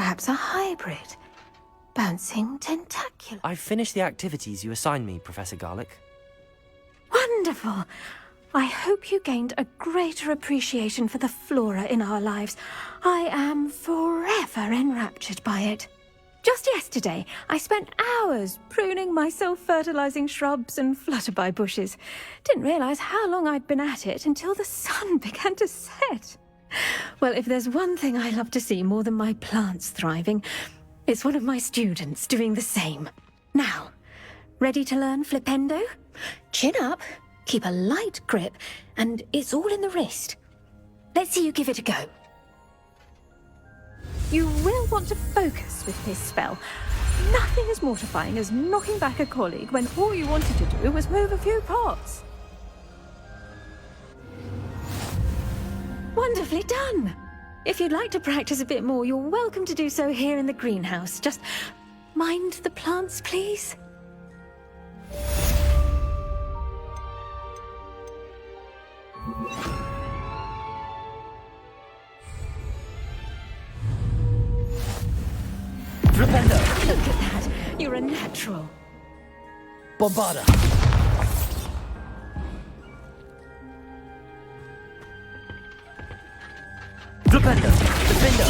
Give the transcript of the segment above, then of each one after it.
Perhaps a hybrid. Bouncing tentacular. I've finished the activities you assigned me, Professor Garlick. Wonderful! I hope you gained a greater appreciation for the flora in our lives. I am forever enraptured by it. Just yesterday, I spent hours pruning my self-fertilizing shrubs and flutterby bushes. Didn't realize how long I'd been at it until the sun began to set. Well, if there's one thing I love to see more than my plants thriving, it's one of my students doing the same. Now, ready to learn flipendo? Chin up, keep a light grip, and it's all in the wrist. Let's see you give it a go. You will want to focus with this spell. Nothing as mortifying as knocking back a colleague when all you wanted to do was move a few pots. Wonderfully done! If you'd like to practice a bit more, you're welcome to do so here in the greenhouse. Just mind the plants, please. Flipendo! Look at that! You're a natural. Bombarda! Flipendo! Flipendo!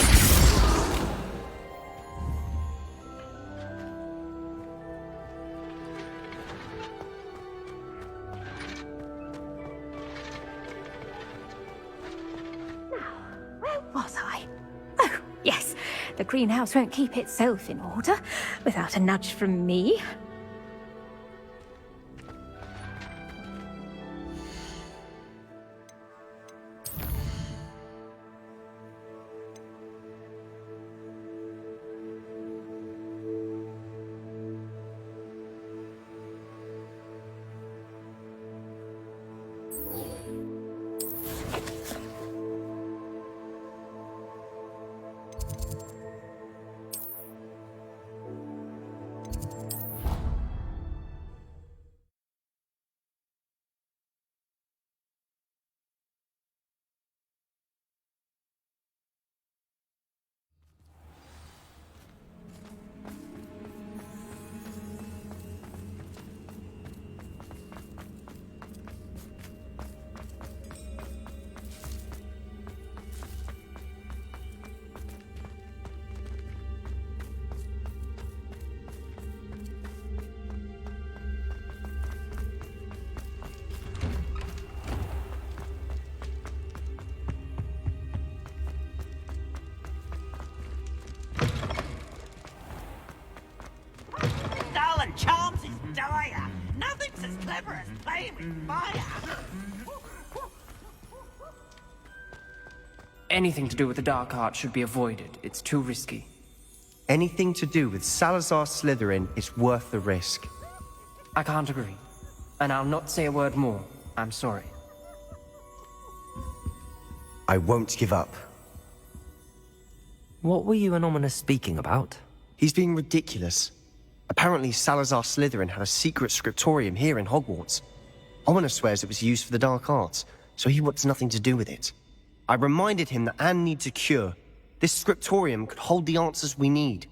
Where was I? Oh, yes. The greenhouse won't keep itself in order without a nudge from me. Charms is dire. Nothing's as clever as playing with fire. Anything to do with the dark art should be avoided. It's too risky. Anything to do with Salazar Slytherin is worth the risk. I can't agree. And I'll not say a word more. I'm sorry. I won't give up. What were you and Ominous speaking about? He's being ridiculous. Apparently, Salazar Slytherin had a secret scriptorium here in Hogwarts. Ominous swears it was used for the dark arts, so he wants nothing to do with it. I reminded him that Anne needs a cure. This scriptorium could hold the answers we need.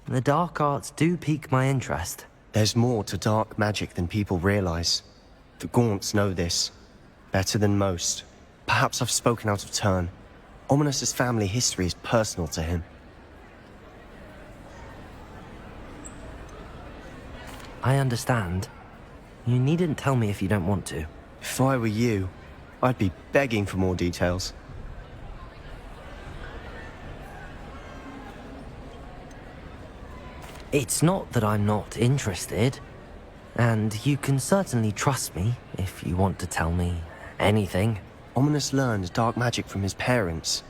The dark arts do pique my interest. There's more to dark magic than people realize. The Gaunts know this. Better than most. Perhaps I've spoken out of turn. Ominous's family history is personal to him. I understand. You needn't tell me if you don't want to. If I were you, I'd be begging for more details. It's not that I'm not interested. And you can certainly trust me if you want to tell me anything. Ominous learned dark magic from his parents.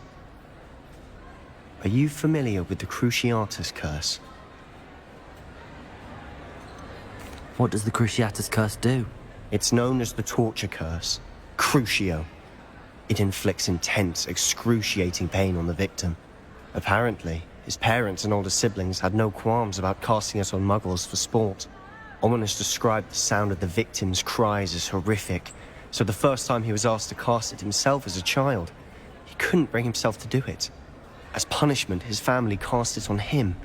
Are you familiar with the Cruciatus Curse? What does the Cruciatus Curse do? It's known as the Torture Curse. Crucio. It inflicts intense, excruciating pain on the victim. Apparently, his parents and older siblings had no qualms about casting it on muggles for sport. Ominous described the sound of the victim's cries as horrific, so the first time he was asked to cast it himself as a child, he couldn't bring himself to do it. As punishment, his family cast it on him.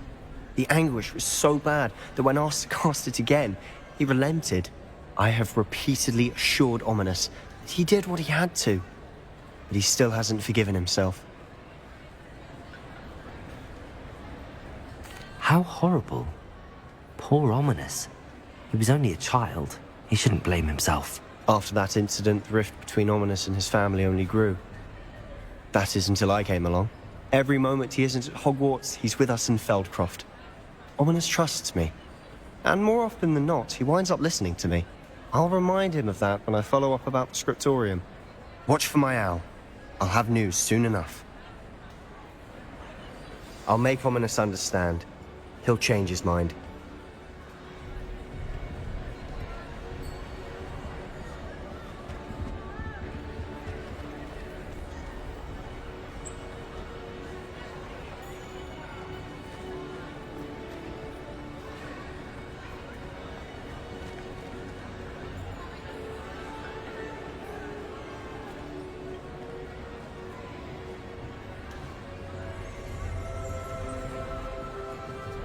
The anguish was so bad that when asked to cast it again, he relented. I have repeatedly assured Ominous that he did what he had to, but he still hasn't forgiven himself. How horrible. Poor Ominous. He was only a child. He shouldn't blame himself. After that incident, the rift between Ominous and his family only grew. That is until I came along. Every moment he isn't at Hogwarts, he's with us in Feldcroft. Ominous trusts me. And more often than not, he winds up listening to me. I'll remind him of that when I follow up about the scriptorium. Watch for my owl. I'll have news soon enough. I'll make Ominous understand. He'll change his mind.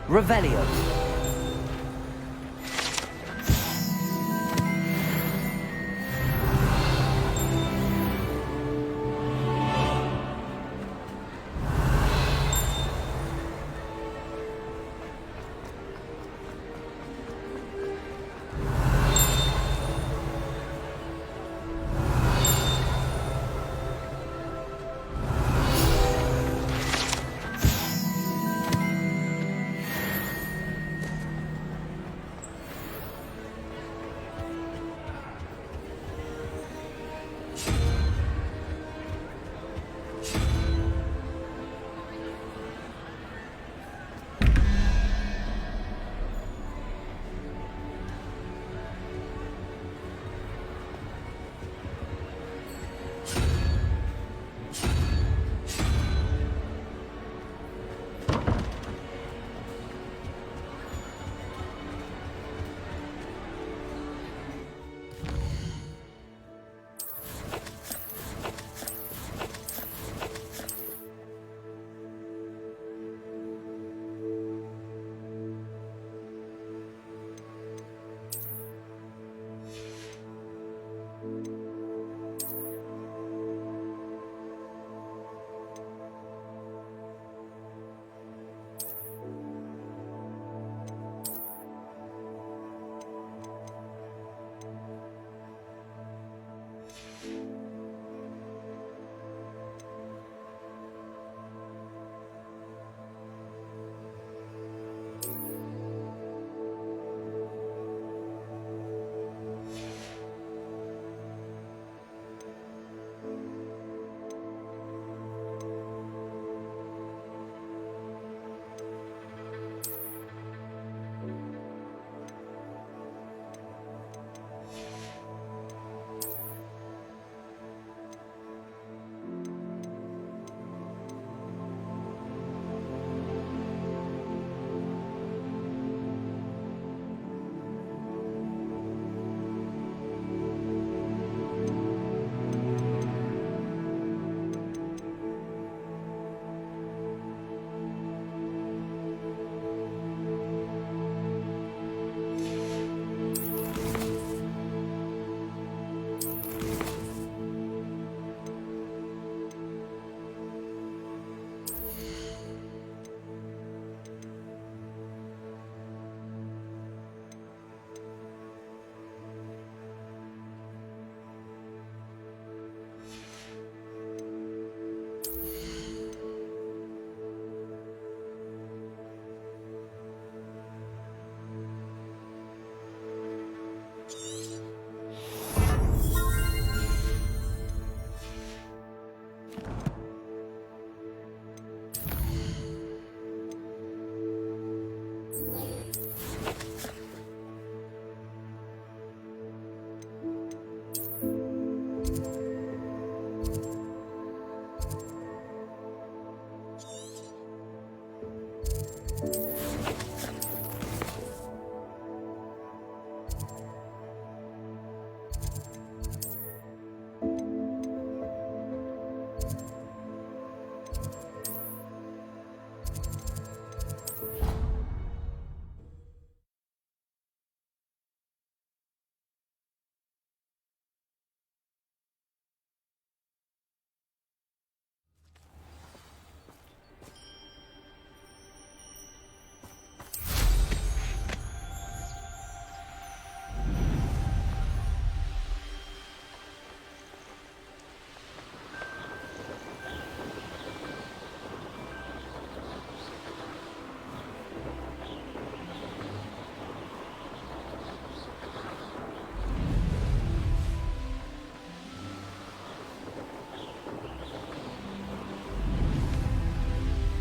Revelio.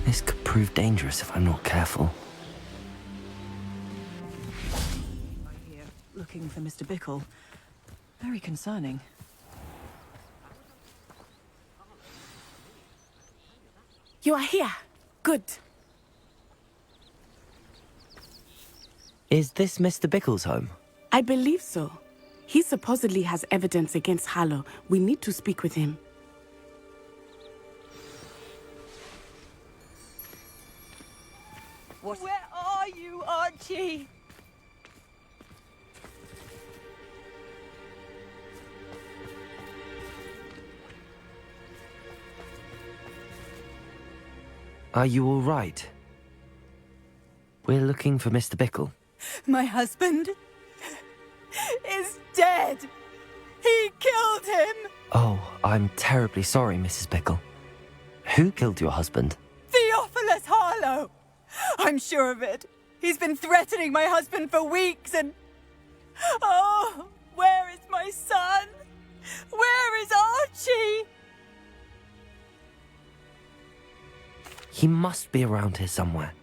This could prove dangerous if I'm not careful. Here, looking for Mr. Bickle. Very concerning. You are here. Good. Is this Mr. Bickle's home? I believe so. He supposedly has evidence against Harlow. We need to speak with him. Where are you, Archie? Are you all right? We're looking for Mr. Bickle. My husband is dead. He killed him. Oh, I'm terribly sorry, Mrs. Bickle. Who killed your husband? Theophilus Harlow. I'm sure of it. He's been threatening my husband for weeks and... Oh, where is my son? Where is Archie? He must be around here somewhere.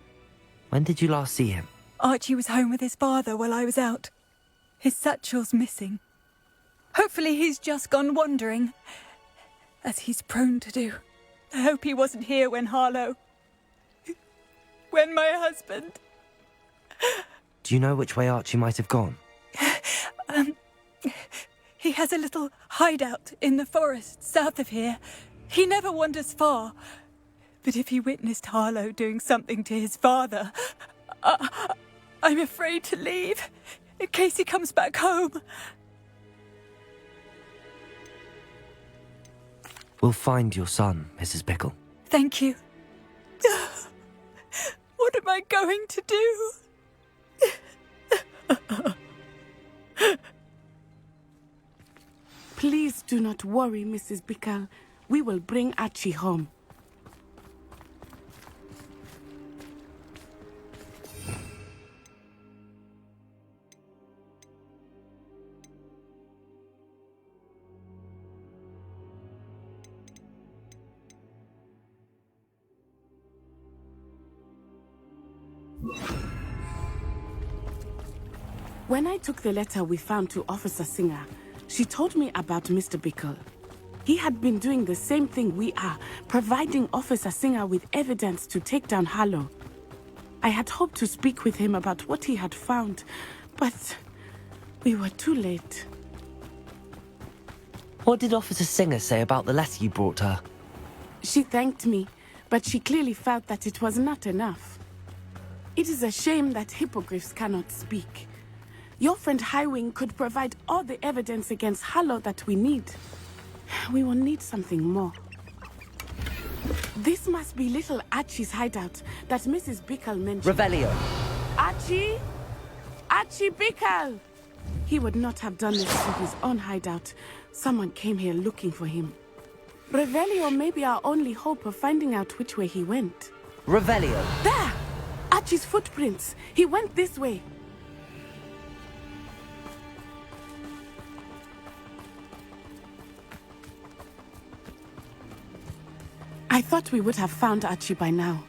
When did you last see him? Archie was home with his father while I was out. His satchel's missing. Hopefully he's just gone wandering, as he's prone to do. I hope he wasn't here when Harlow... when my husband... Do you know which way Archie might have gone? He has a little hideout in the forest south of here. He never wanders far. But if he witnessed Harlow doing something to his father, I'm afraid to leave, in case he comes back home. We'll find your son, Mrs. Bickle. Thank you. What am I going to do? Please do not worry, Mrs. Bickle. We will bring Archie home. When I took the letter we found to Officer Singer, she told me about Mr. Bickle. He had been doing the same thing we are, providing Officer Singer with evidence to take down Harlow. I had hoped to speak with him about what he had found, but we were too late. What did Officer Singer say about the letter you brought her? She thanked me, but she clearly felt that it was not enough. It is a shame that hippogriffs cannot speak. Your friend Highwing could provide all the evidence against Harlow that we need. We will need something more. This must be little Archie's hideout that Mrs. Bickle mentioned. Revelio! Archie? Archie Bickle! He would not have done this to his own hideout. Someone came here looking for him. Revelio may be our only hope of finding out which way he went. Revelio! There! Archie's footprints. He went this way. I thought we would have found Archie by now.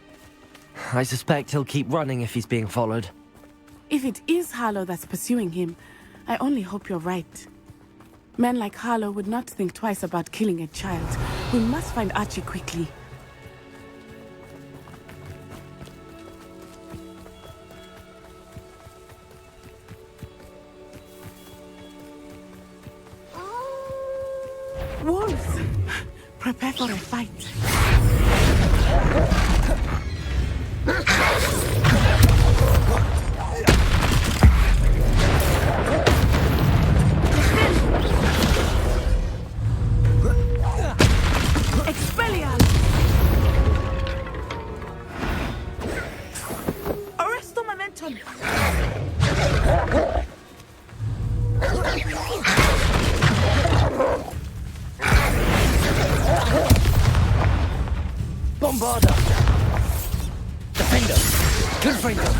I suspect he'll keep running if he's being followed. If it is Harlow that's pursuing him, I only hope you're right. Men like Harlow would not think twice about killing a child. We must find Archie quickly. Wolves! Prepare for a fight. Expelliarmus! Arresto momentum! Bombarda! Defender! Confringo!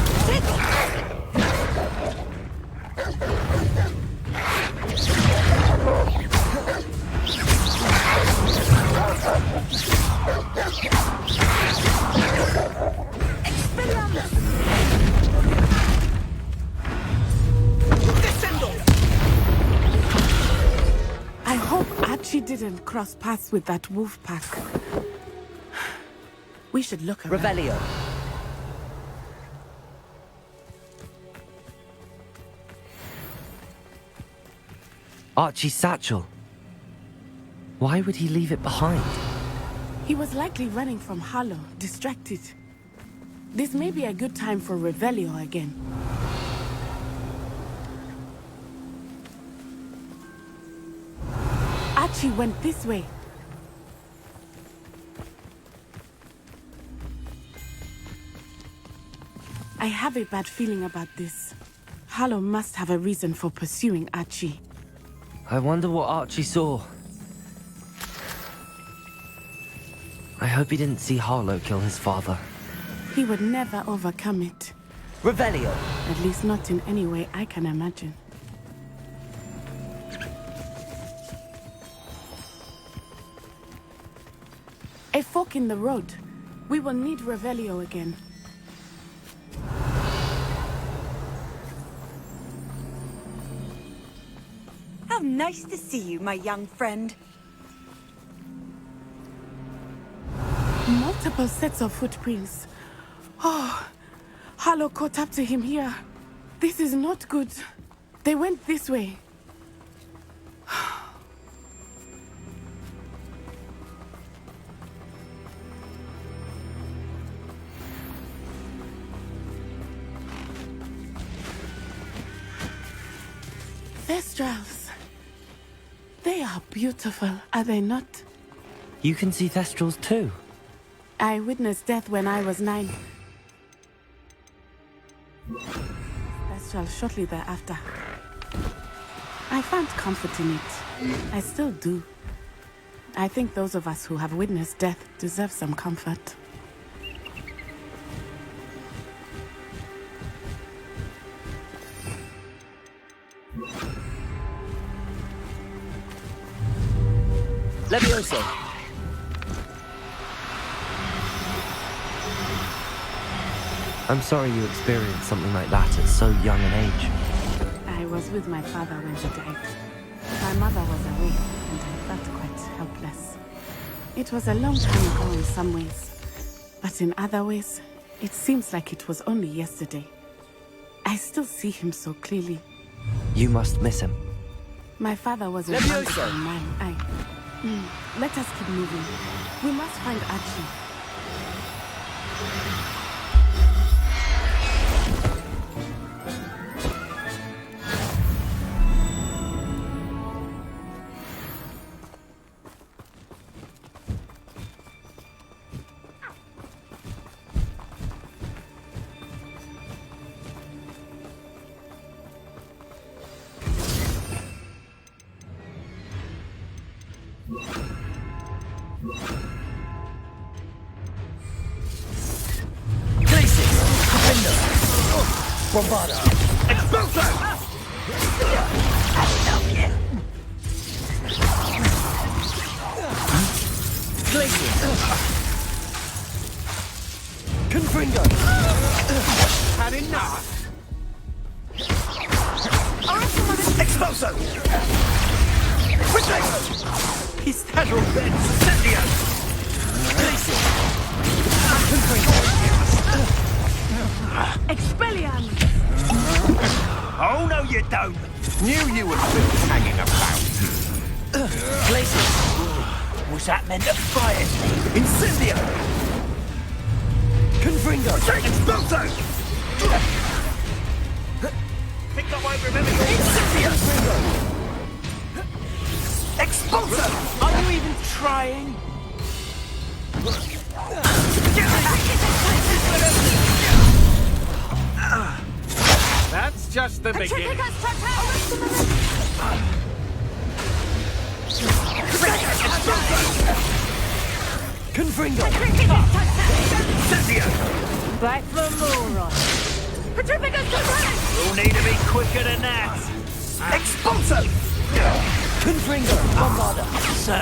didn't cross paths with that wolf pack. We should look around. Revelio. Archie's satchel. Why would he leave it behind? He was likely running from Harlow, distracted. This may be a good time for Revelio again. Archie went this way. I have a bad feeling about this. Harlow must have a reason for pursuing Archie. I wonder what Archie saw. I hope he didn't see Harlow kill his father. He would never overcome it. Revelio. At least not in any way I can imagine. A fork in the road. We will need Revelio again. How nice to see you, my young friend. Multiple sets of footprints. Oh, Harlow caught up to him here. This is not good. They went this way. Thestrals. They are beautiful, are they not? You can see Thestrals too. I witnessed death when I was 9. Thestral shortly thereafter. I found comfort in it. I still do. I think those of us who have witnessed death deserve some comfort. Levioso. I'm sorry you experienced something like that at so young an age. I was with my father when he died. My mother was away, and I felt quite helpless. It was a long time ago in some ways, but in other ways, it seems like it was only yesterday. I still see him so clearly. You must miss him. My father was a Levioso. wonderful man. Let us keep moving. We must find Archie. Bombada! Expulso! Confringo! Had enough! Expulso! Retake! He's casual bed! Incendio! Expelliarmus! Oh, no, you don't! Knew you were still hanging about. Places! Was that meant to fire? Incendio! Confringo! Expulso! Think I won't remember your Incendio! Expulso! Are you even trying? That's just the beginning. Confringo! Incendio! Back for more. You'll need to be quicker than that. Expulso! Confringo! Bombada! So...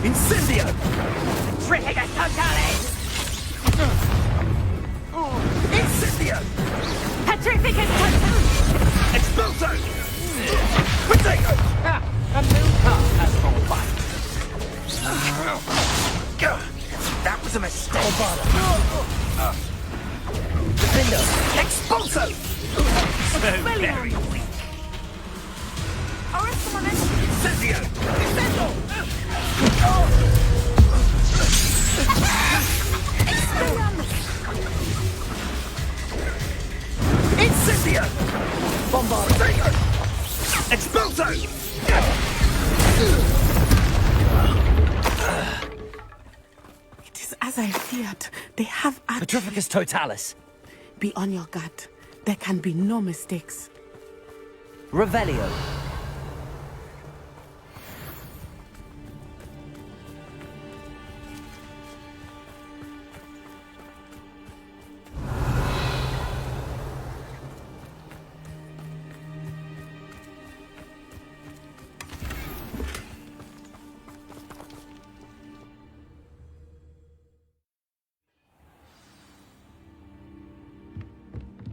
Incendio! Tripping us totally! Potato! A new car has gone by. That was a mistake. Defender! Expulso! So very weak. Incendio! Incendio! Bombarda! Expulso! It is as I feared. They have Archie. Petrificus totalis! Be on your guard. There can be no mistakes. Revelio!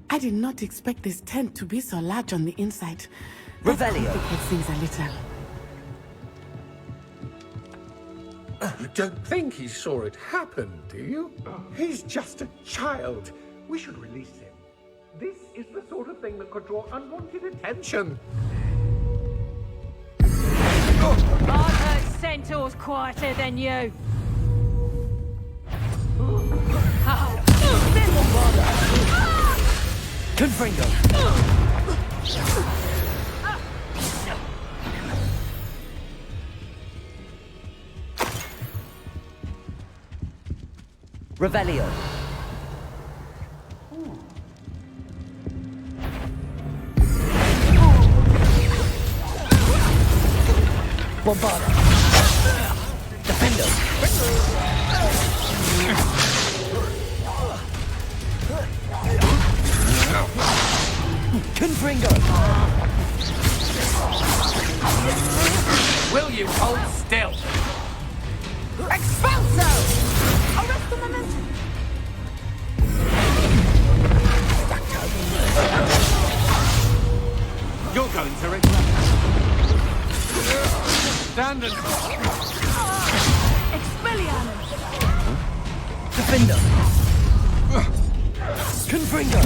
I did not expect this tent to be so large on the inside. Revelio. That complicates things a little. You don't think he saw it happen, do you? He's just a child. We should release him. This is the sort of thing that could draw unwanted attention. I've heard centaurs quieter than you. Confringo! Revelio! Bombarda! Defender! Confringo! Will you hold still? Expulso! Arrest the momentum! You're going to regret it. Stand and... Expelliarmus! Defender! Confringo!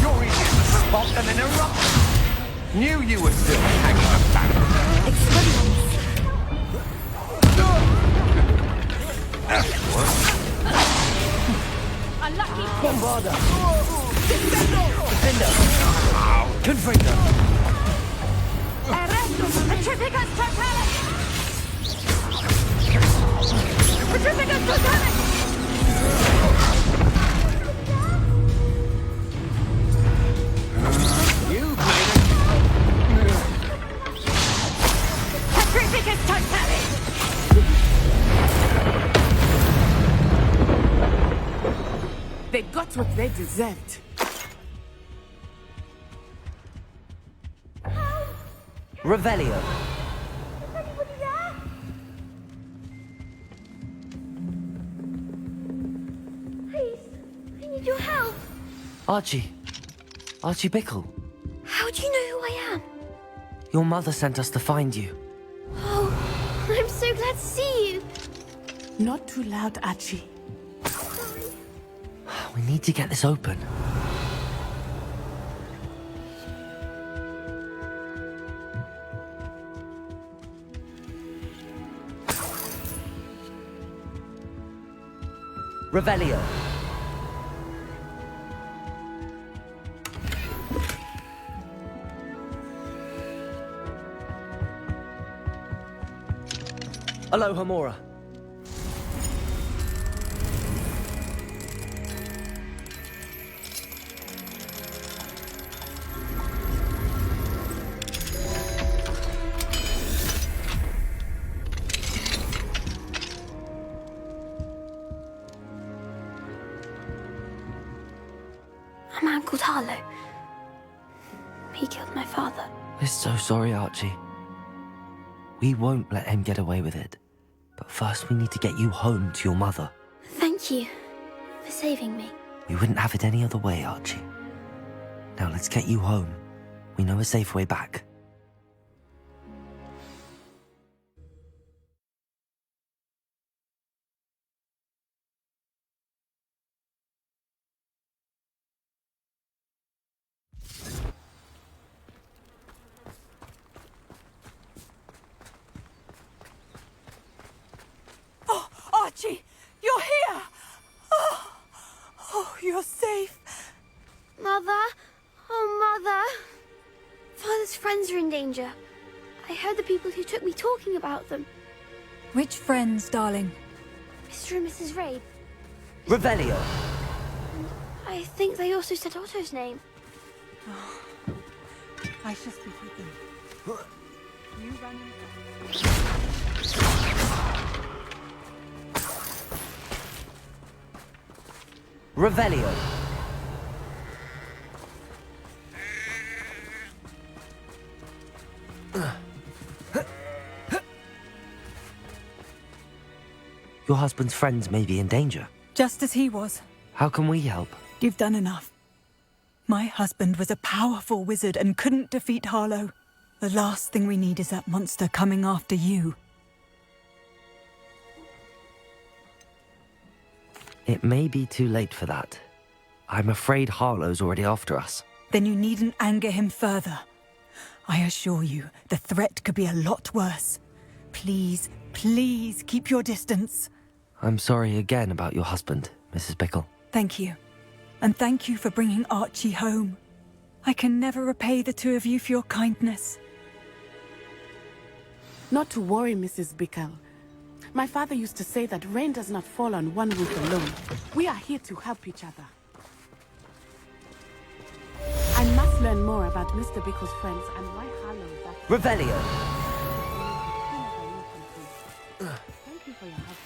You're easy to spot and interrupt. Knew you were still hanging about. Unlucky! Bombarda! Defender! Confringo! Arrestum! Petrificus totalis! Petrificus totalis! You played it. Petrificus totalis! They got what they deserved. Revelio! Is anybody there? Please, I need your help. Archie. Archie Bickle. How do you know who I am? Your mother sent us to find you. Oh, I'm so glad to see you. Not too loud, Archie. We need to get this open. Revelio. Aloha Mora. A man called Harlow. He killed my father. We're so sorry, Archie. We won't let him get away with it. But first we need to get you home to your mother. Thank you for saving me. We wouldn't have it any other way, Archie. Now let's get you home. we know a safe way back. Oh, Archie, you're here! Oh, you're safe. Mother? Oh, Mother. Father's friends are in danger. I heard the people who took me talking about them. Which friends, darling? Mr. and Mrs. Rabe. Revelio! I think they also said Otto's name. I shall speak with them. You run in. Revelio! Your husband's friends may be in danger. Just as he was. How can we help? You've done enough. My husband was a powerful wizard and couldn't defeat Harlow. The last thing we need is that monster coming after you. It may be too late for that. I'm afraid Harlow's already after us. Then you needn't anger him further. I assure you, the threat could be a lot worse. Please, please keep your distance. I'm sorry again about your husband, Mrs. Bickle. Thank you. And thank you for bringing Archie home. I can never repay the two of you for your kindness. Not to worry, Mrs. Bickle. My father used to say that rain does not fall on one roof alone. We are here to help each other. I must learn more about Mr. Bickle's friends and why Harlow is that... Revelio! Thank you for your help.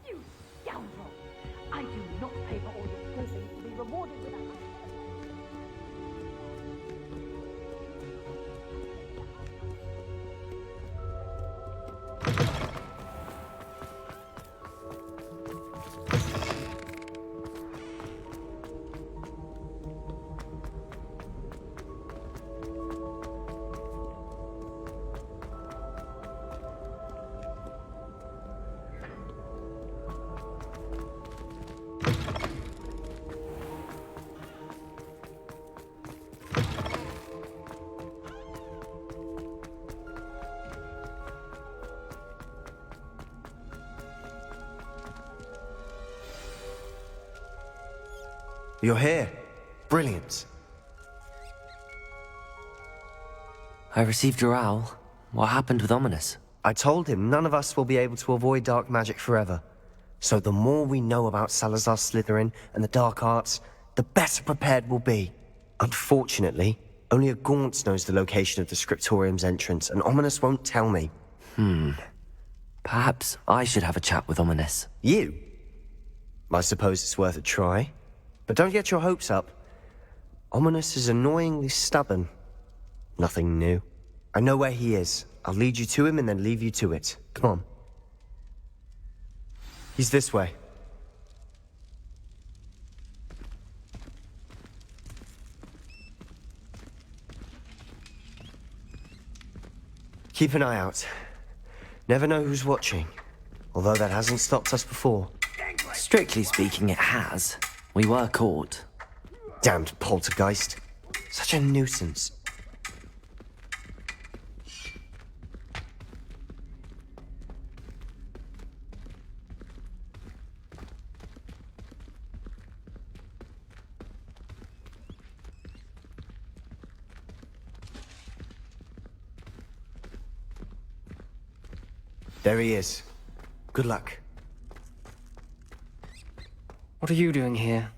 You scoundrel! I do not pay for all your clothing to be rewarded with a... You're here. Brilliant. I received your owl. What happened with Ominous? I told him none of us will be able to avoid dark magic forever. So the more we know about Salazar Slytherin and the dark arts, the better prepared we'll be. Unfortunately, only a Gaunt knows the location of the Scriptorium's entrance, and Ominous won't tell me. Perhaps I should have a chat with Ominous. You? I suppose it's worth a try. But don't get your hopes up. Ominous is annoyingly stubborn. Nothing new. I know where he is. I'll lead you to him and then leave you to it. Come on. He's this way. Keep an eye out. Never know who's watching. Although that hasn't stopped us before. Strictly speaking, it has. We were caught. Damned poltergeist. Such a nuisance. There he is. Good luck. What are you doing here?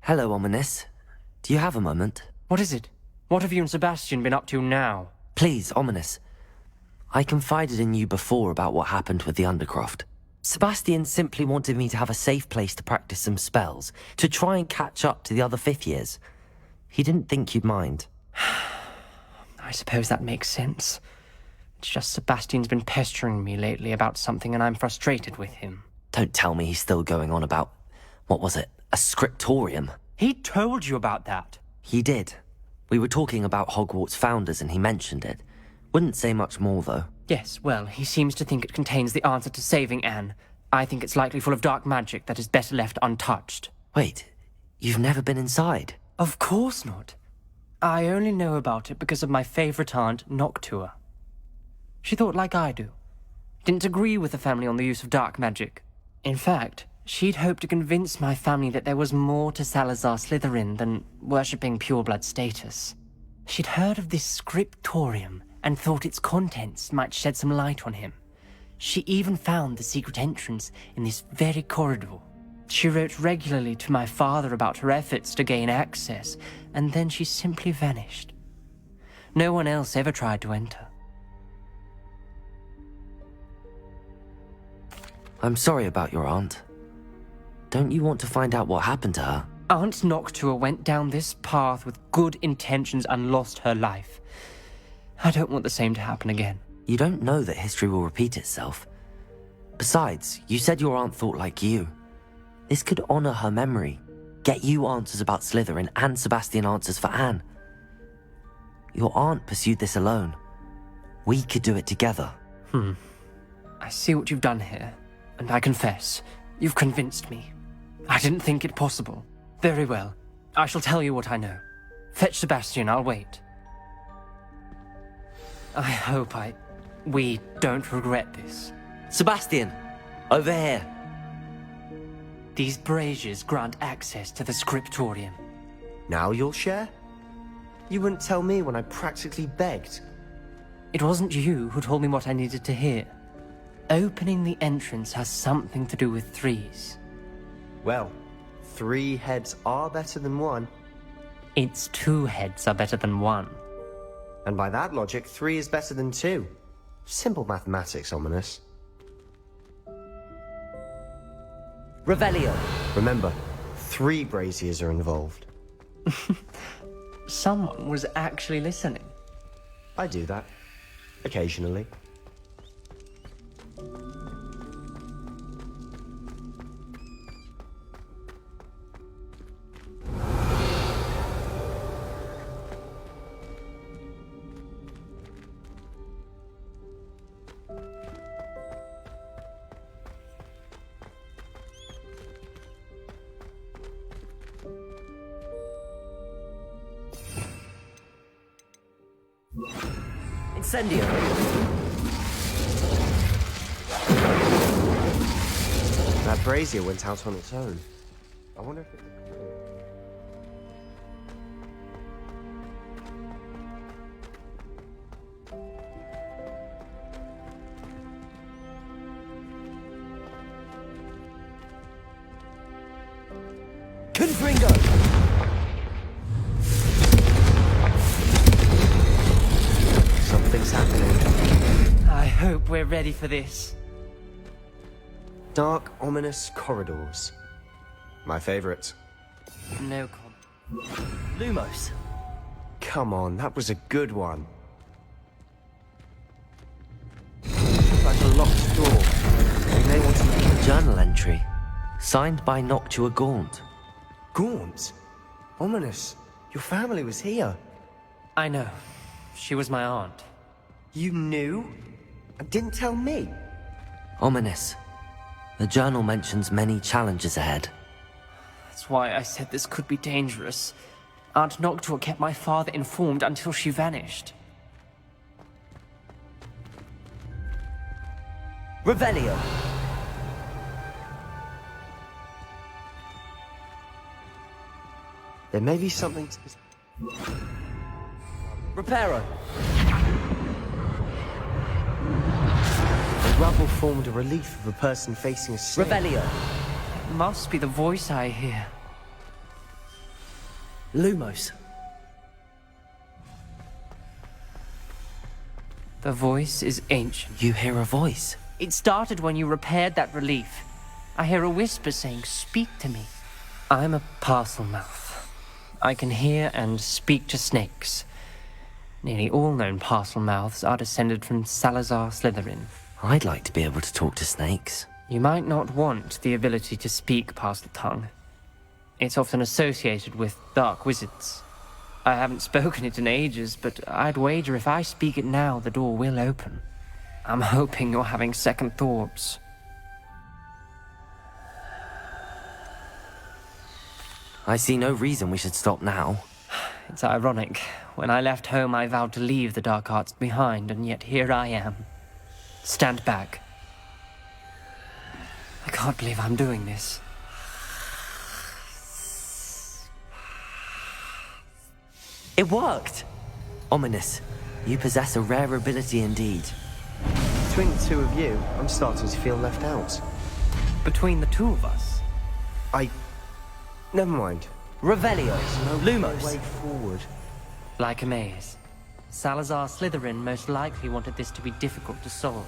Hello, Ominous. Do you have a moment? What is it? What have you and Sebastian been up to now? Please, Ominous. I confided in you before about what happened with the Undercroft. Sebastian simply wanted me to have a safe place to practice some spells, to try and catch up to the other fifth years. He didn't think you'd mind. I suppose that makes sense. It's just Sebastian's been pestering me lately about something and I'm frustrated with him. Don't tell me he's still going on about, what was it, a scriptorium? He told you about that. He did. We were talking about Hogwarts founders and he mentioned it. Wouldn't say much more, though. Yes, well, he seems to think it contains the answer to saving Anne. I think it's likely full of dark magic that is better left untouched. Wait, you've never been inside? Of course not. I only know about it because of my favourite aunt, Noctua. She thought like I do. Didn't agree with the family on the use of dark magic. In fact, she'd hoped to convince my family that there was more to Salazar Slytherin than worshipping pureblood status. She'd heard of this scriptorium and thought its contents might shed some light on him. She even found the secret entrance in this very corridor. She wrote regularly to my father about her efforts to gain access, and then she simply vanished. No one else ever tried to enter. I'm sorry about your aunt. Don't you want to find out what happened to her? Aunt Noctua went down this path with good intentions and lost her life. I don't want the same to happen again. You don't know that history will repeat itself. Besides, you said your aunt thought like you. This could honor her memory, get you answers about Slytherin and Sebastian answers for Anne. Your aunt pursued this alone. We could do it together. I see what you've done here, and I confess, you've convinced me. I didn't think it possible. Very well. I shall tell you what I know. Fetch Sebastian, I'll wait. I hope we don't regret this. Sebastian! Over here! These braziers grant access to the scriptorium. Now you'll share? You wouldn't tell me when I practically begged. It wasn't you who told me what I needed to hear. Opening the entrance has something to do with threes. Well, 3 heads are better than 1. Its 2 heads are better than 1. And by that logic, 3 is better than 2. Simple mathematics, Ominous. Revelio! Remember, 3 braziers are involved. Someone was actually listening. I do that. Occasionally. Incendio! That brazier went out on its own. I wonder if it... Confringo! Something's happening. I hope we're ready for this. Dark, ominous corridors. My favorite. No comment. Lumos! Come on, that was a good one. Like a locked door. They may want to... Journal entry. Signed by Noctua Gaunt. Gaunt? Ominous. Your family was here. I know. She was my aunt. You knew? And didn't tell me? Ominous. The journal mentions many challenges ahead. That's why I said this could be dangerous. Aunt Noctua kept my father informed until she vanished. Revelio! There may be something to this. Reparo! The rubble formed a relief of a person facing a snake. Revelio! It must be the voice I hear. Lumos! The voice is ancient. You hear a voice? It started when you repaired that relief. I hear a whisper saying, "Speak to me." I'm a parcel mouth. I can hear and speak to snakes. Nearly all known parcel mouths are descended from Salazar Slytherin. I'd like to be able to talk to snakes. You might not want the ability to speak parcel tongue. It's often associated with dark wizards. I haven't spoken it in ages, but I'd wager if I speak it now, the door will open. I'm hoping you're having second thoughts. I see no reason we should stop now. It's ironic. When I left home, I vowed to leave the dark arts behind, and yet here I am. Stand back. I can't believe I'm doing this. It worked! Ominous. You possess a rare ability indeed. Between the two of you, I'm starting to feel left out. Between the two of us? Never mind. Revelio! Lumos! Way forward. Like a maze. Salazar Slytherin most likely wanted this to be difficult to solve.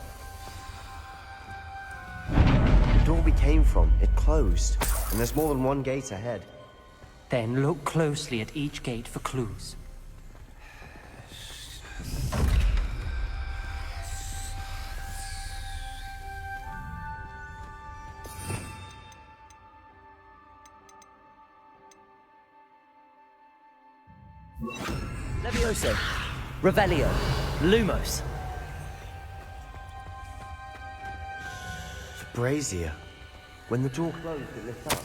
The door we came from, it closed. And there's more than one gate ahead. Then look closely at each gate for clues. Levioso! Revelio! Lumos! The brazier. When the door closed, it lit up.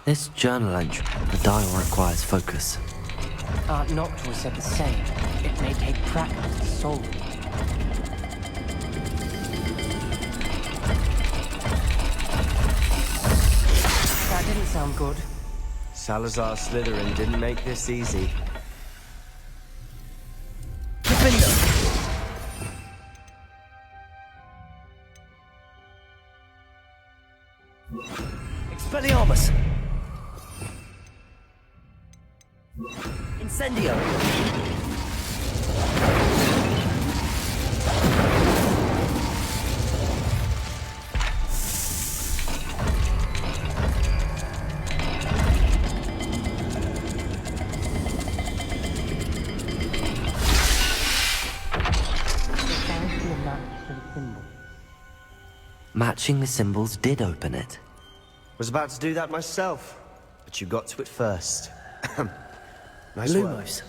This journal entry, the dial requires focus. Aunt Noctua said the same. It may take practice to solve it. That didn't sound good. Salazar Slytherin didn't make this easy. Expelliarmus! Incendio! Matching the symbols did open it. Was about to do that myself, but you got to it first. Nice work. Lumos.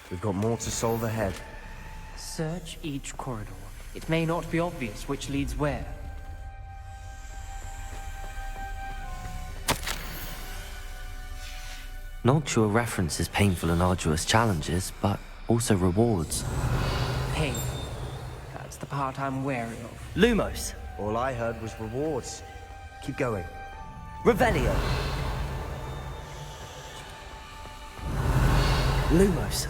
We've got more to solve ahead. Search each corridor. It may not be obvious which leads where. Noctua references painful and arduous challenges, but also rewards. Pain. That's the part I'm wary of. Lumos! All I heard was rewards. Keep going. Revelio! Lumos!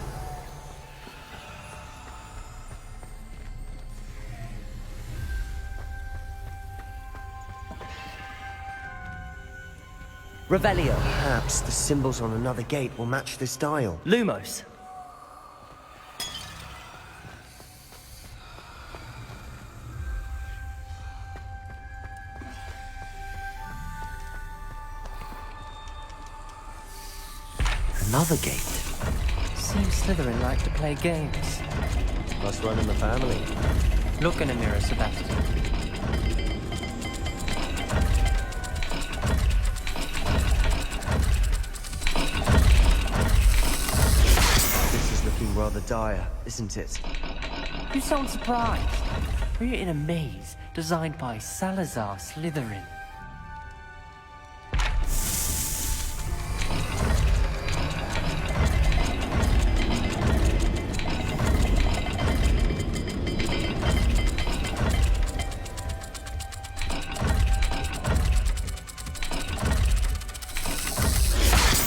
Revelio! Perhaps the symbols on another gate will match this dial. Lumos! Another gate. Seems Slytherin like to play games. Must run in the family. Look in a mirror, Sebastian. rather dire, isn't it? You sound surprised. We're in a maze designed by Salazar Slytherin.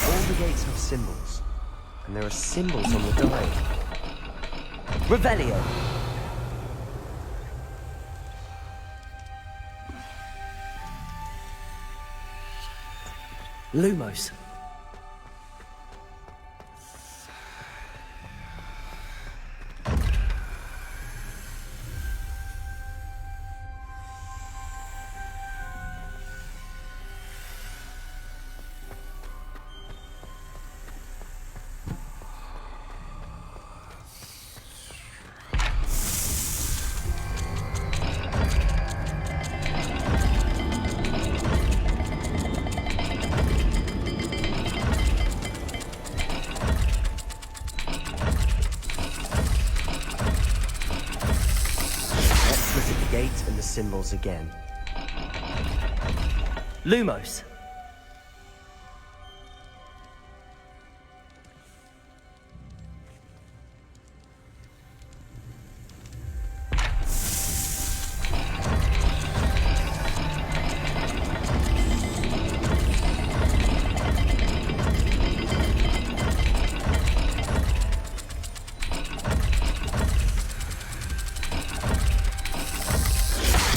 All the gates have symbols, and there are symbols on the dial. Revelio. Lumos. Let's look at the gate and the symbols again. Lumos.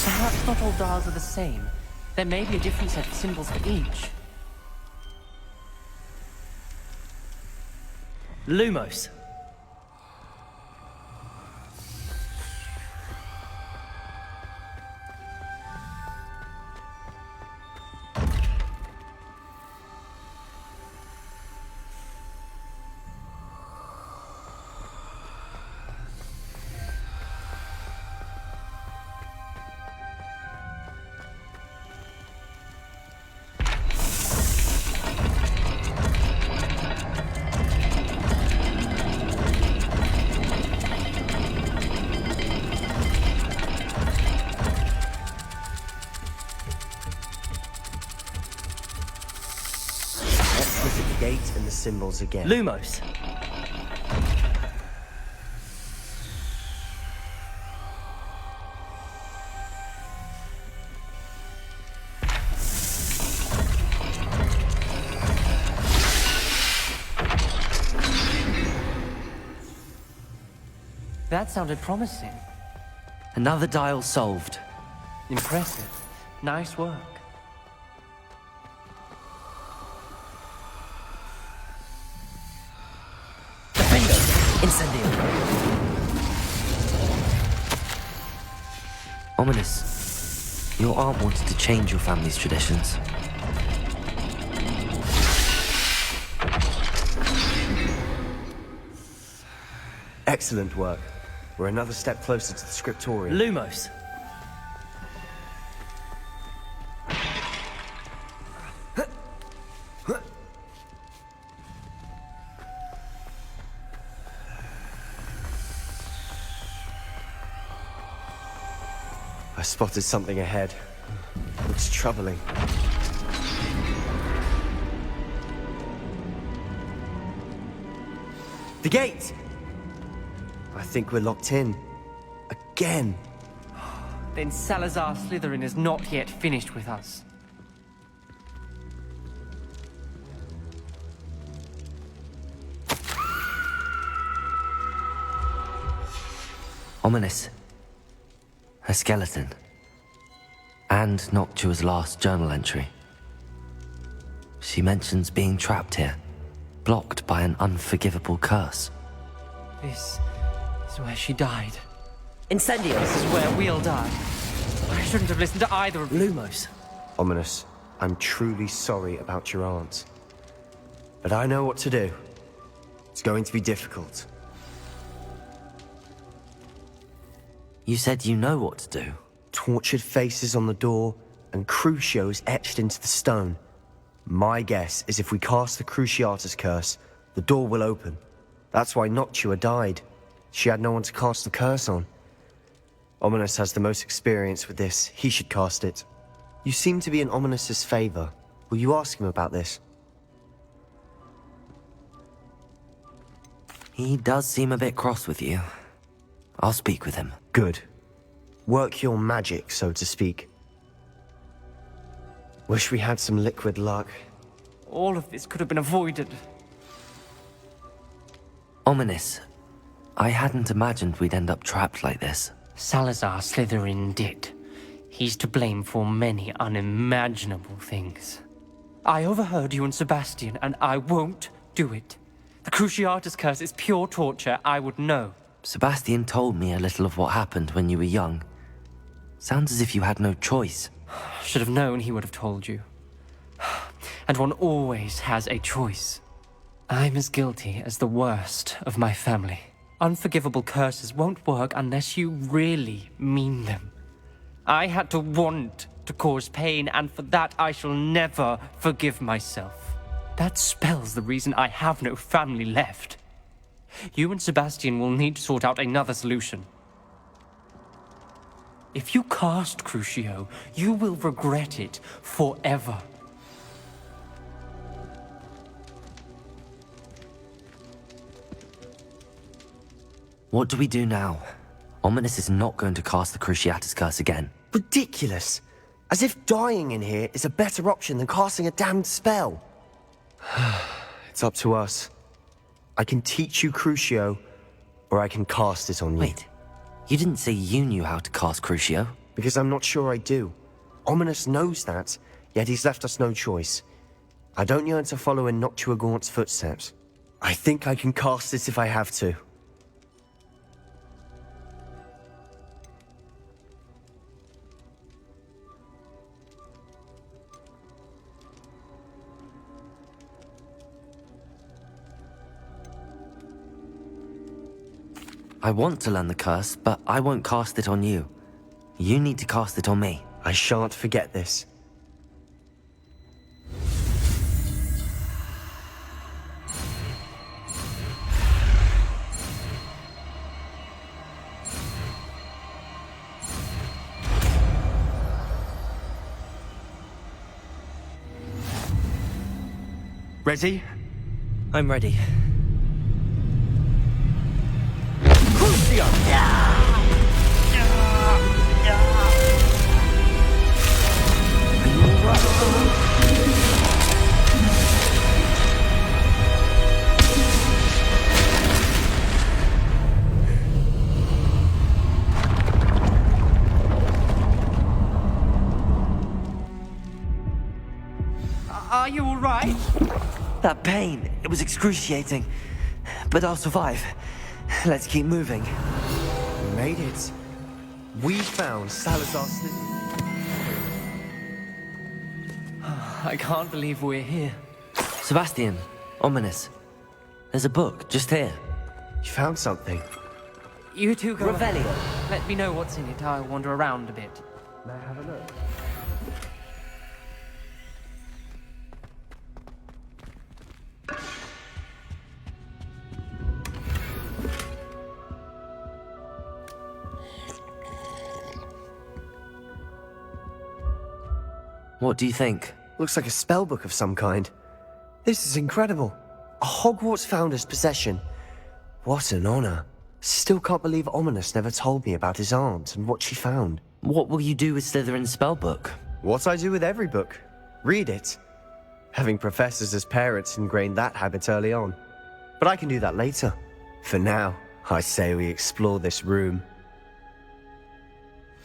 Perhaps not all dials are the same. There may be a different set of symbols for each. Lumos. Let's look at the gate and the symbols again. Lumos. That sounded promising. Another dial solved. Impressive. Nice work. Incendio. Ominous. Your aunt wanted to change your family's traditions. Excellent work. We're another step closer to the scriptorium. Lumos. I spotted something ahead. Looks troubling. The gate! I think we're locked in. Again. Then Salazar Slytherin is not yet finished with us. Ominous. Her skeleton. And Noctua's last journal entry. She mentions being trapped here, blocked by an unforgivable curse. This is where she died. Incendio! This is where we'll die. I shouldn't have listened to either of you. Lumos. Ominous, I'm truly sorry about your aunt. But I know what to do. It's going to be difficult. You said you know what to do. Tortured faces on the door and Crucios etched into the stone. My guess is if we cast the Cruciatus curse, the door will open. That's why Noctua died. She had no one to cast the curse on. Ominous has the most experience with this. He should cast it. You seem to be in Ominous's favor. Will you ask him about this? He does seem a bit cross with you. I'll speak with him. Good. Work your magic, so to speak. Wish we had some liquid luck. All of this could have been avoided. Ominous. I hadn't imagined we'd end up trapped like this. Salazar Slytherin did. He's to blame for many unimaginable things. I overheard you and Sebastian, and I won't do it. The Cruciatus curse is pure torture, I would know. Sebastian told me a little of what happened when you were young. Sounds as if you had no choice. Should have known he would have told you. And one always has a choice. I'm as guilty as the worst of my family. Unforgivable curses won't work unless you really mean them. I had to want to cause pain, and for that I shall never forgive myself. That spells the reason I have no family left. You and Sebastian will need to sort out another solution. If you cast Crucio, you will regret it forever. What do we do now? Ominous is not going to cast the Cruciatus curse again. Ridiculous! As if dying in here is a better option than casting a damned spell. It's up to us. I can teach you Crucio, or I can cast it on you. Wait, you didn't say you knew how to cast Crucio? Because I'm not sure I do. Ominous knows that, yet he's left us no choice. I don't yearn to follow in Noctua Gaunt's footsteps. I think I can cast it if I have to. I want to learn the curse, but I won't cast it on you. You need to cast it on me. I shan't forget this. Ready? I'm ready. Crucio! Are you all right? That pain, it was excruciating. But I'll survive. Let's keep moving. We made it. We found Salazar Slytherin. I can't believe we're here. Sebastian, Ominous. There's a book just here. You found something. You two go ahead. Revelio. Let me know what's in it. I'll wander around a bit. May I have a look? What do you think? Looks like a spellbook of some kind. This is incredible. A Hogwarts founder's possession. What an honor. Still can't believe Ominous never told me about his aunt and what she found. What will you do with Slytherin's spellbook? What I do with every book. Read it. Having professors as parents ingrained that habit early on. But I can do that later. For now, I say we explore this room.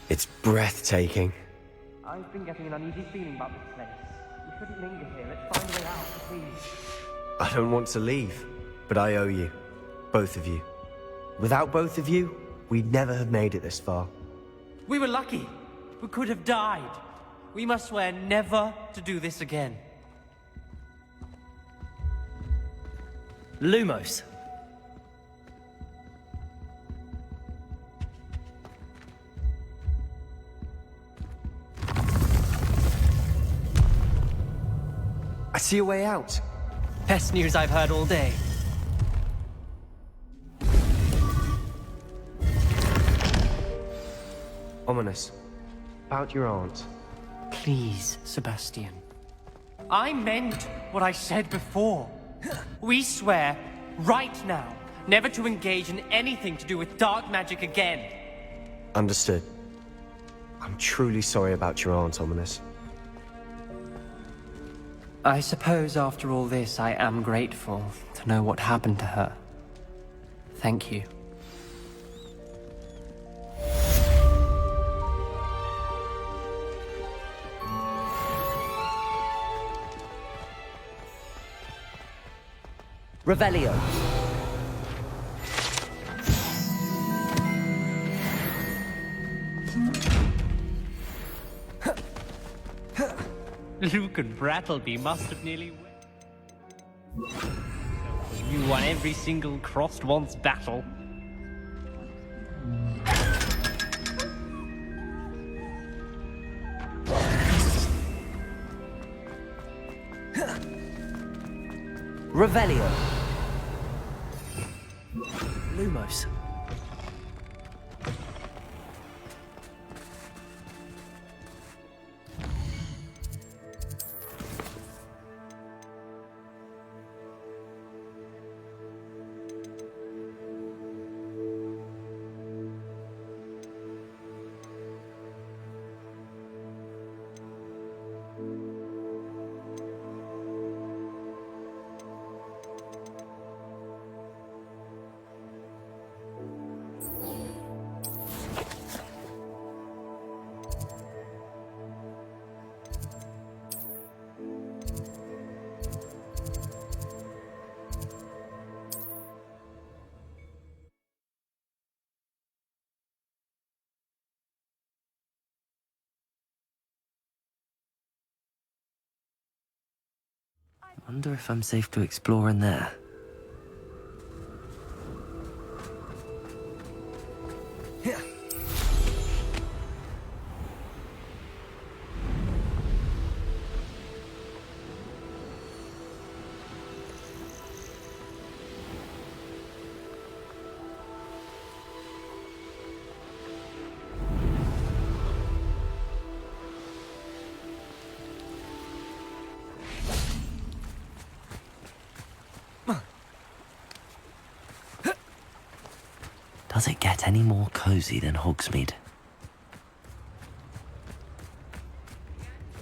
It's breathtaking. I've been getting an uneasy feeling about this place. We shouldn't linger here. Let's find a way out, please. I don't want to leave, but I owe you. Both of you. Without both of you, we'd never have made it this far. We were lucky. We could have died. We must swear never to do this again. Lumos. I see a way out. Best news I've heard all day. Ominous. About your aunt. Please, Sebastian. I meant what I said before. We swear, right now, never to engage in anything to do with dark magic again. Understood. I'm truly sorry about your aunt, Ominous. I suppose after all this, I am grateful to know what happened to her. Thank you. Revelio. Luke and Brattleby must have nearly you won every single crossed once battle. Revelio. Lumos. Wonder if I'm safe to explore in there. Does it get any more cozy than Hogsmeade?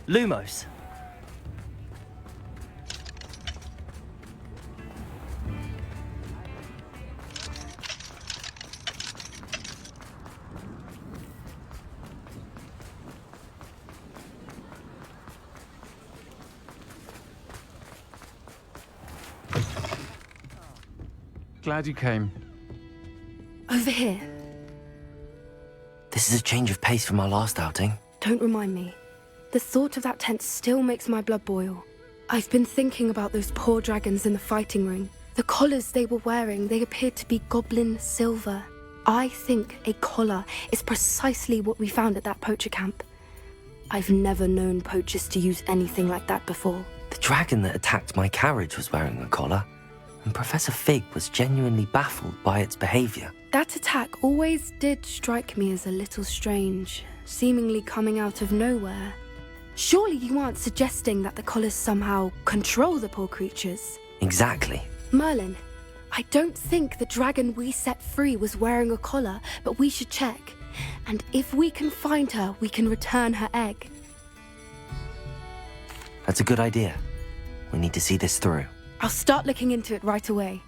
Lumos. Glad you came. Over here. This is a change of pace from our last outing. Don't remind me. The thought of that tent still makes my blood boil. I've been thinking about those poor dragons in the fighting ring. The collars they were wearing, they appeared to be goblin silver. I think a collar is precisely what we found at that poacher camp. I've never known poachers to use anything like that before. The dragon that attacked my carriage was wearing a collar, and Professor Fig was genuinely baffled by its behavior. That attack always did strike me as a little strange, seemingly coming out of nowhere. Surely you aren't suggesting that the collars somehow control the poor creatures? Exactly. Merlin, I don't think the dragon we set free was wearing a collar, but we should check. And if we can find her, we can return her egg. That's a good idea. We need to see this through. I'll start looking into it right away.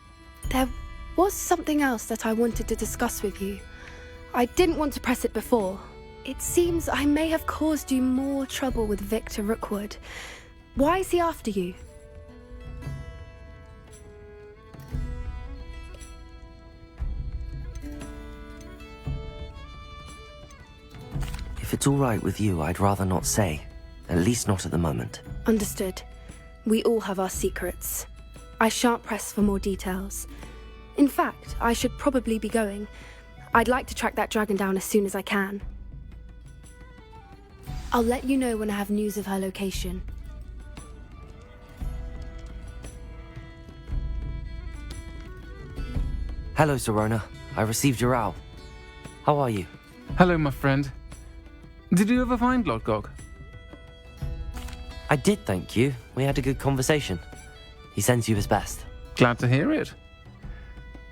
There was something else that I wanted to discuss with you. I didn't want to press it before. It seems I may have caused you more trouble with Victor Rookwood. Why is he after you? If it's all right with you, I'd rather not say. At least not at the moment. Understood. We all have our secrets. I shan't press for more details. In fact, I should probably be going. I'd like to track that dragon down as soon as I can. I'll let you know when I have news of her location. Hello, Serona. I received your owl. How are you? Hello, my friend. Did you ever find Lodgok? I did, thank you. We had a good conversation. He sends you his best. Glad to hear it.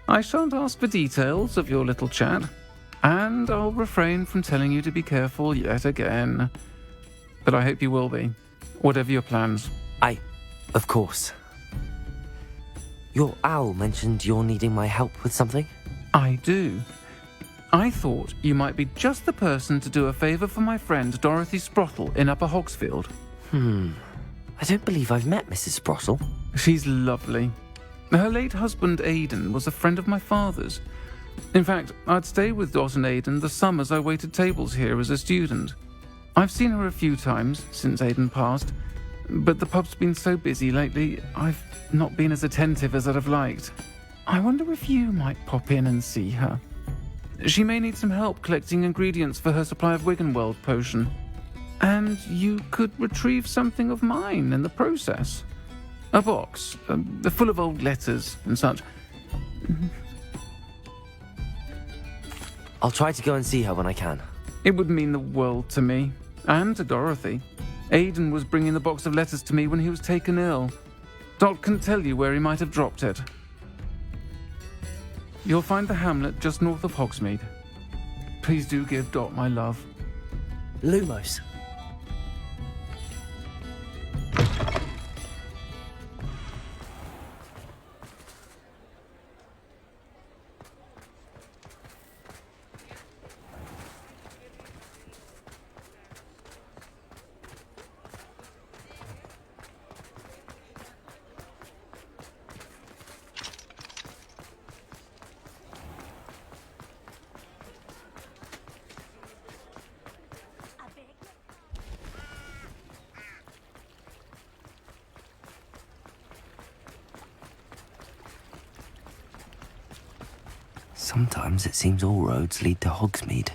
I shan't ask for details of your little chat, and I'll refrain from telling you to be careful yet again. But I hope you will be, whatever your plans. Of course. Your owl mentioned you're needing my help with something? I do. I thought you might be just the person to do a favour for my friend Dorothy Sprottle in Upper Hogsfield. I don't believe I've met Mrs. Sprottle. She's lovely. Her late husband Aidan was a friend of my father's. In fact, I'd stay with Dot and Aidan the summers I waited tables here as a student. I've seen her a few times since Aidan passed, but the pub's been so busy lately, I've not been as attentive as I'd have liked. I wonder if you might pop in and see her. She may need some help collecting ingredients for her supply of Wiggenweld potion. And you could retrieve something of mine in the process. A box, full of old letters and such. I'll try to go and see her when I can. It would mean the world to me, and to Dorothy. Aidan was bringing the box of letters to me when he was taken ill. Dot can tell you where he might have dropped it. You'll find the hamlet just north of Hogsmeade. Please do give Dot my love. Lumos. Sometimes it seems all roads lead to Hogsmeade.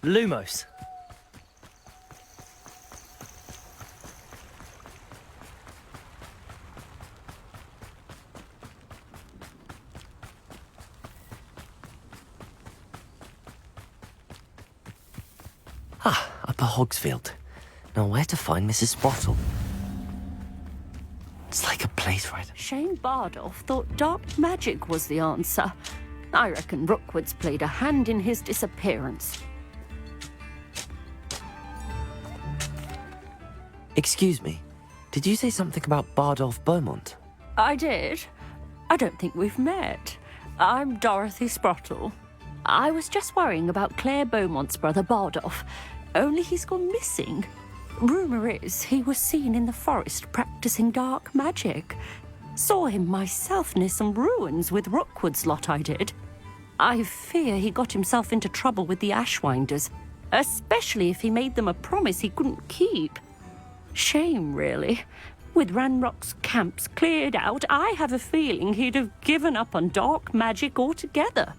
Lumos. Upper Hogsfield. Now where to find Mrs. Sprottle? It's like a place right. Shane Bardolph thought dark magic was the answer. I reckon Rookwood's played a hand in his disappearance. Excuse me, did you say something about Bardolph Beaumont? I did. I don't think we've met. I'm Dorothy Sprottle. I was just worrying about Claire Beaumont's brother Bardolph, only he's gone missing. Rumour is he was seen in the forest practicing dark magic. Saw him myself near some ruins with Rookwood's lot I did. I fear he got himself into trouble with the Ashwinders, especially if he made them a promise he couldn't keep. Shame, really. With Ranrock's camps cleared out, I have a feeling he'd have given up on dark magic altogether.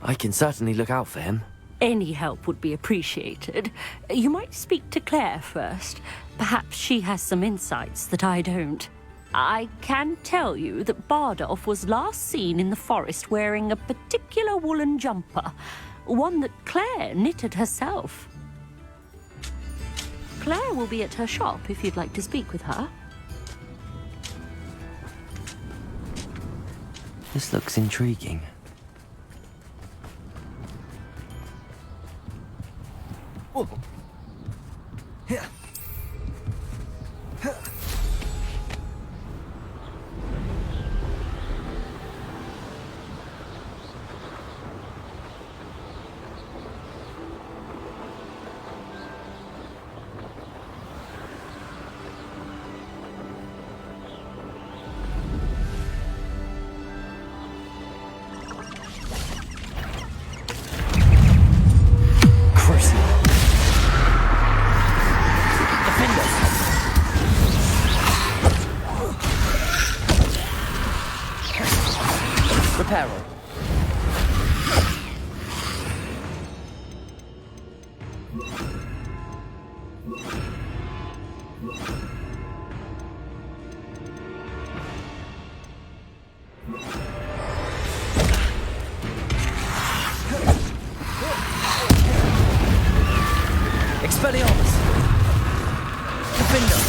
I can certainly look out for him. Any help would be appreciated. You might speak to Claire first. Perhaps she has some insights that I don't. I can tell you that Bardolph was last seen in the forest wearing a particular woolen jumper, one that Claire knitted herself. Claire will be at her shop if you'd like to speak with her. This looks intriguing. Peril. Expelliarmus. Defender.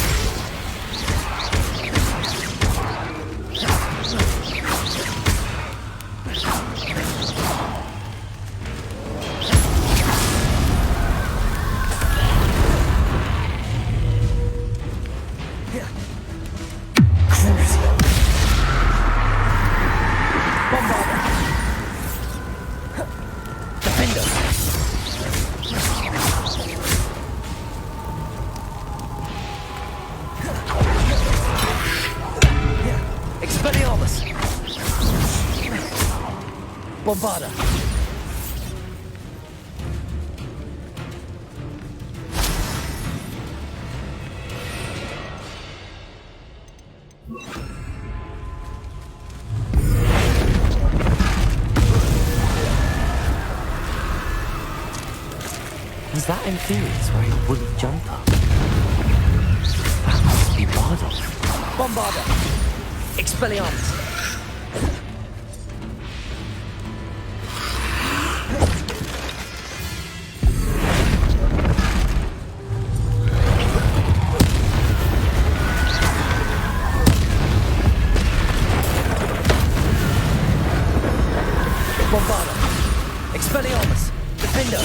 Expelliarmus! Bombarda! Was that Inferior's wearing a woolly jumper? That must be Bardolph. Bombarda! Expelliarmus! Bombarda! Expelliarmus! Defender!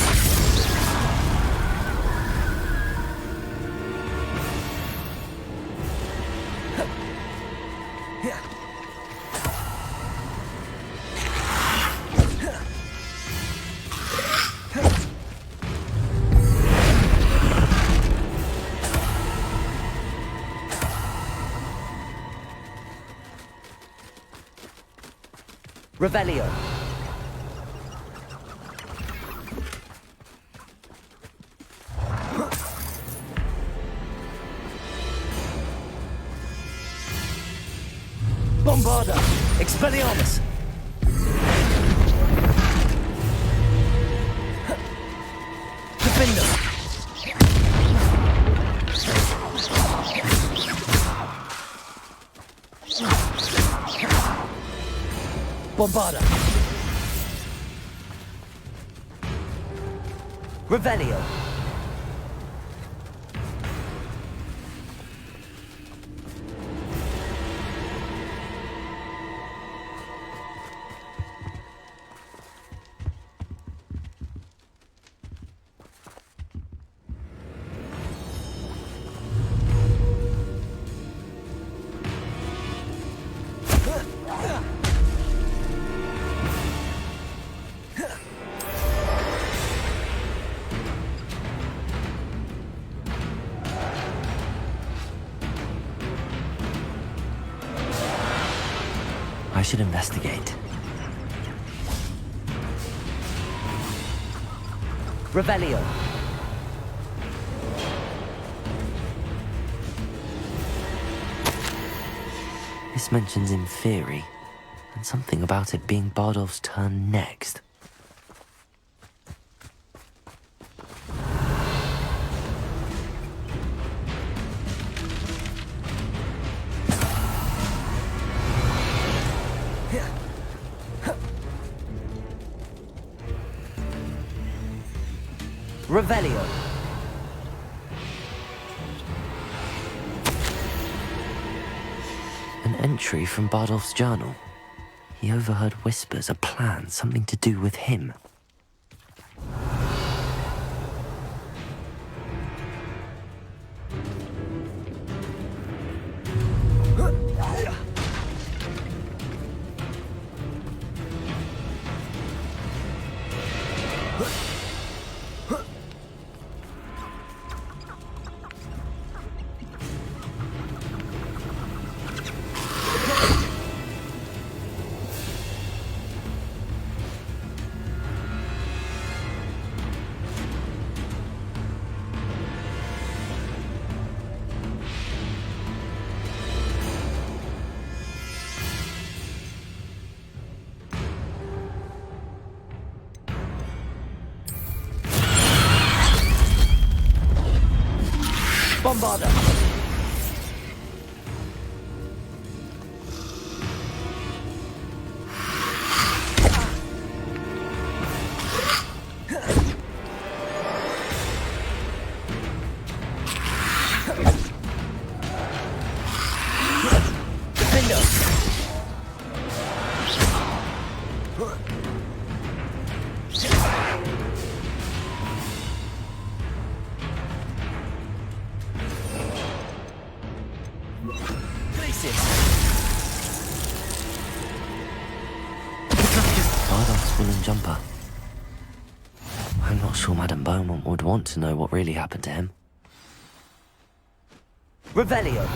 Revelio. Bombarda. Expelliarmus. Defender. Bombarda. Revelio. I should investigate. Revelio. This mentions in theory, and something about it being Bardolph's turn next. Revelio. An entry from Bardolph's journal. He overheard whispers, a plan, something to do with him. Bombarder! Bardolph's woolen jumper. I'm not sure Madame Beaumont would want to know what really happened to him. Revelio!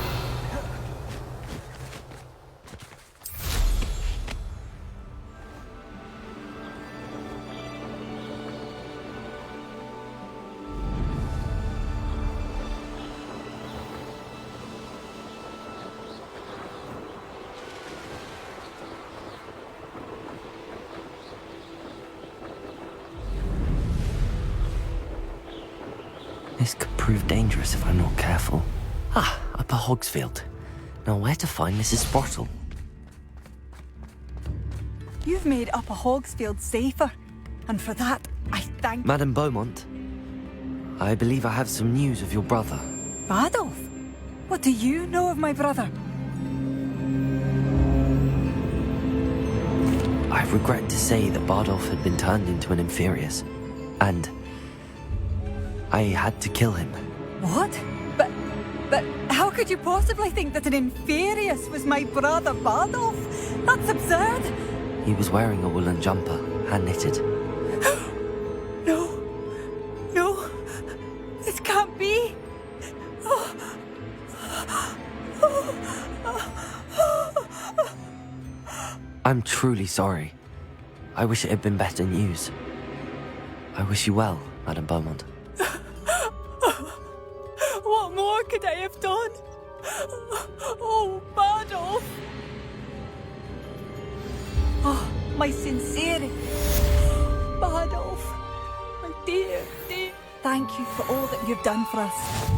This could prove dangerous if I'm not careful. Ah, Upper Hogsfield. Now where to find Mrs. Sprottle? You've made Upper Hogsfield safer, and for that, I thank Madame Beaumont, I believe I have some news of your brother. Bardolph. What do you know of my brother? I regret to say that Bardolph had been turned into an Inferius, and I had to kill him. What? But how could you possibly think that an Inferius was my brother Bardolph? That's absurd! He was wearing a woolen jumper, hand-knitted. No, this can't be. I'm truly sorry. I wish it had been better news. I wish you well, Madame Beaumont. What more could I have done? Oh, Bardolph! Oh, my sincerity. Bardolph, my dear. Thank you for all that you've done for us.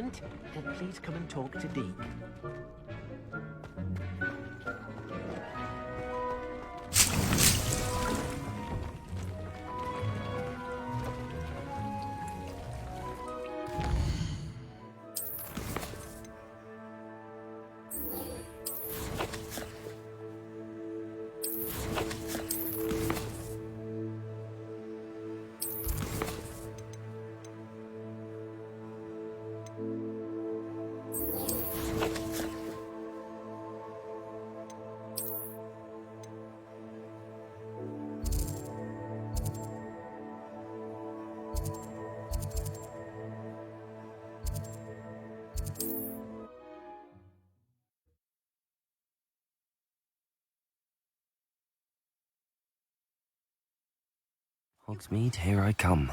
moment. Please come and talk to Deke. Hogsmeade, here I come.